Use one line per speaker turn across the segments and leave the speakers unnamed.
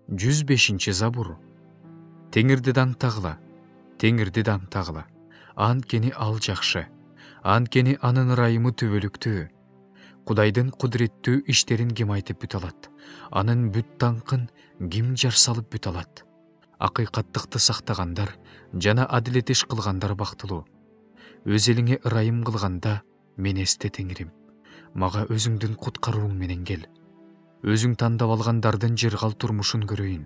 105 Забур. Теңирди даңтагыла, теңирди даңтагыла. Анткени ал жакшы, анткени анын ырайымы түбөлүктүү. Кудайдын кудуреттүү иштерин ким айтып бүт алат? Анын бүт даңкын ким жар салып бүт алат? Акыйкаттыкты сактагандар жана адилет иш кылгандар бактылуу. Өз элиңе ырайым кылганда мен эсте теңирим. Мага өзүңдүн куткарууң менен кел. Өзүң тандап алгандардын жыргал турмушун көрөйүн.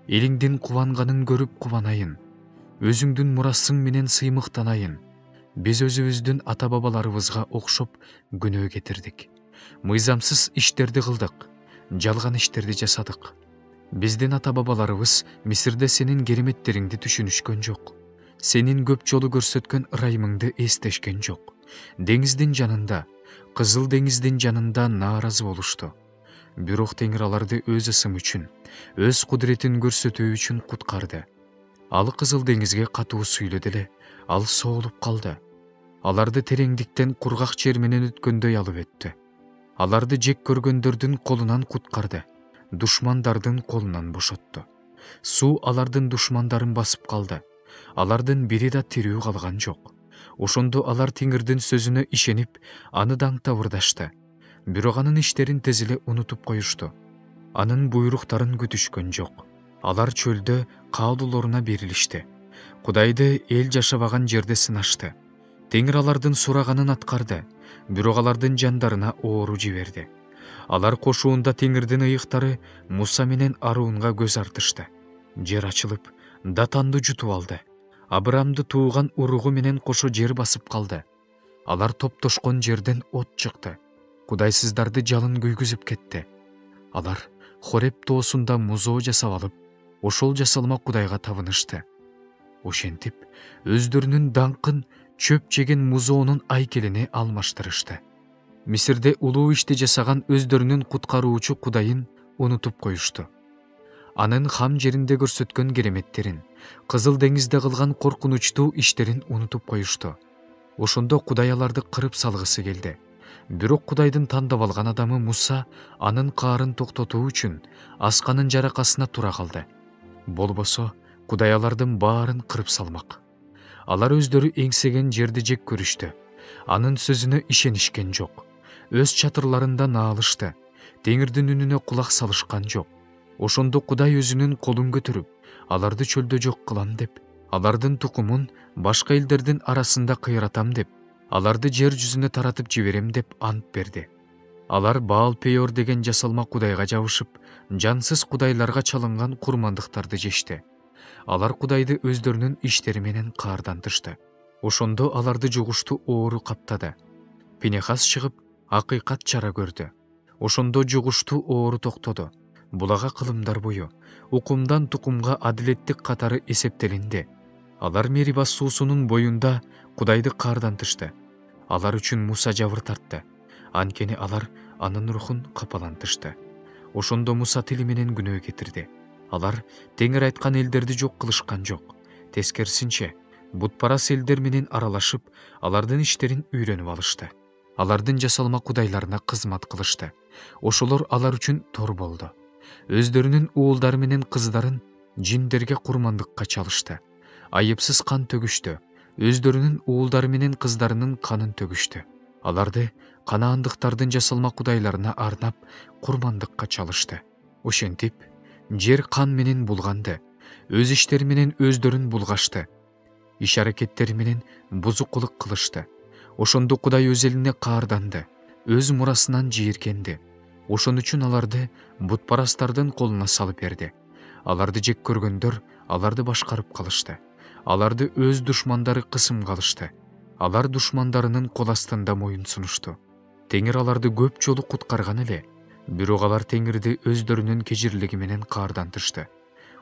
Элиңдин кубанганын көрүп кубанайын. Өзүңдүн мурасың менен сыймыктанайын. Биз өзүбүздүн ата-бабаларыбызга окшоп күнөө кетирдик. Мыйзамсыз иштерди кылдык, жалган иштерди жасадык. Биздин ата-бабаларыбыз Мисирде сенин кереметтериңди түшүнүшкөн жок. Сенин көп жолу көрсөткөн ырайымыңды эстешкен жок. Деңиздин жанында, Кызыл деңиздин жанында нааразы болушту. Бирок Теңир аларды өз ысымы үчүн, өз кудуретин көрсөтүү үчүн куткарды. Ал Кызыл деңизге катуу сүйлөдү эле, ал соолуп калды. Аларды тереңдиктен кургак жер менен өткөндөй алып өттү. Аларды жек көргөндөрдүн колунан куткарды, душмандардын колунан бошотту. Суу алардын душмандарын басып калды. Алардын бири да тирүү калган жок. Ошондо алар Теңирдин сөзүнө ишенип, аны даңтабырдашты. Бирок анын иштерин тез эле унутуп коюшту. Анын буйруктарын күтүшкөн жок. Алар чөлдө каалоолоруна берилишти. Кудайды эл жашабаган жерде сынашты. Теңир алардын сураганын аткарды, бирок алардын жандарына оору жиберди. Алар кошуунда Теңирдин ыйыктары Муса менен Аруунга көз артышты. Жер ачылып, Датанды жутуп алды. Абрамды тууган уругу менен кошо жер басып калды. Алар топтошкон жерден от чыкты. Кудайсыздарды жалын күйгүзүп кетти. Алар Хореп тоосунда музоо жасап алып, ошол жасалма Кудайга табынышты. Ошентип, өздөрүнүн даңкын чөп жеген музоонун айкелине алмаштырышты. Мисирде улуу ишти жасаган өздөрүнүн куткаруучу Кудайын унутуп коюшту. Анын хам жеринде көрсөткөн кереметтерин, Кызыл деңизде кылган коркунучтуу иштерин унутуп коюшту. Ошондо Кудай аларды кырып салгысы келди. Бирок Кудайдын тандап алган адамы Муса анын каарын токтотуу үчүн асканын жаракасына тура калды. Болбосо Кудай алардын баарын кырып салмак. Алар өздөрү эңсеген жерди жек көрүштү. Анын сөзүнө ишенишкен жок. Өз чатырларында наалышты. Теңирдин үнүнө кулак салышкан жок. Ошондо Кудай өзүнүн колун көтөрүп, аларды чөлдө жок кылам деп, алардын тукумун башка элдердин арасында кыйратам деп, аларды жер жүзүнө таратып жиберем деп ант берди. Алар Баал-Пеор деген жасалма Кудайга жабышып, жансыз кудайларга чалынган курмандыктарды жешти. Алар Кудайды өздөрүнүн иштери менен каардантышты. Ошондо аларды жугуштуу оору каптады. Пинехас чыгып, акыйкат чара көрдү. Ошондо жугуштуу оору токтоду. Булага кылымдар бою, укумдан тукумга адилеттик катары эсептелинди. Алар Мериба суусунун боюнда Кудайды каардантышты. Алар үчүн Муса жабыр тартты. Анткени алар анын рухун капалантышты. Ошондо Муса тили менен күнөө кетирди. Алар Теңир айткан элдерди жок кылышкан жок. Тескерисинче, бутпарас элдер менен аралашып, алардын иштерин үйрөнүп алышты. Алардын жасалма кудайларына кызмат кылышты. Ошолор алар үчүн тор болду. Өздөрүнүн уулдары менен кыздарын жиндерге курмандыкка чалышты. Айыпсыз кан төгүштү. Өздөрүнүн уулдары менен кыздарынын канын төгүштү. Аларды канаандыктардын жасалма кудайларына арнап курмандыкка чалышты. Ошентип, жер кан менен булганды. Өз иштери менен өздөрүн булгашты. Иш аракеттери менен бузукулук кылышты. Ошондо Кудай өз элине каарданды. Өз мурасынан жийиркенди. Ошон үчүн аларды бутпарастардын колуна салып берди. Аларды жек көргөндөр аларды башкарып калышты. Аларды өз душмандары кысымга алышты. Алар душмандарынын кол астында моюн сунушту. Теңир аларды көп жолу куткарган эле, бирок алар Теңирди өздөрүнүн кежирлиги менен каардантышты.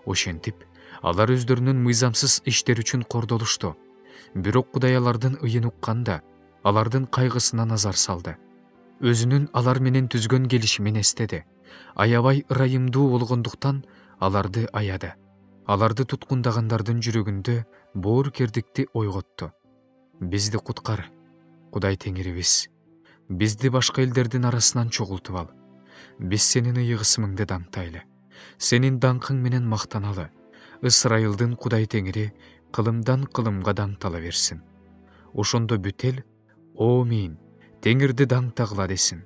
Ошентип, алар өздөрүнүн мыйзамсыз иштери үчүн кордолушту. Бирок Кудай алардын ыйын укканда, алардын кайгысына назар салды. Өзүнүн алар менен түзгөн келишимин эстеди. Аябай ырайымдуу болгондуктан аларды аяды. Аларды туткундагандардын жүрөгүндө боорукердикти ойготту. Бизди куткар, Кудай Теңирибиз. Бизди башка элдердин арасынан чогултуп ал. Биз сенин ыйык ысымыңды даңтайлы. Сенин даңқың менен мактаналы. Ысрайылдын Кудай Теңири кылымдан кылымга даңтала берсин. Ошондо бүт эл «Омин, Теңирди даңтагыла» десин.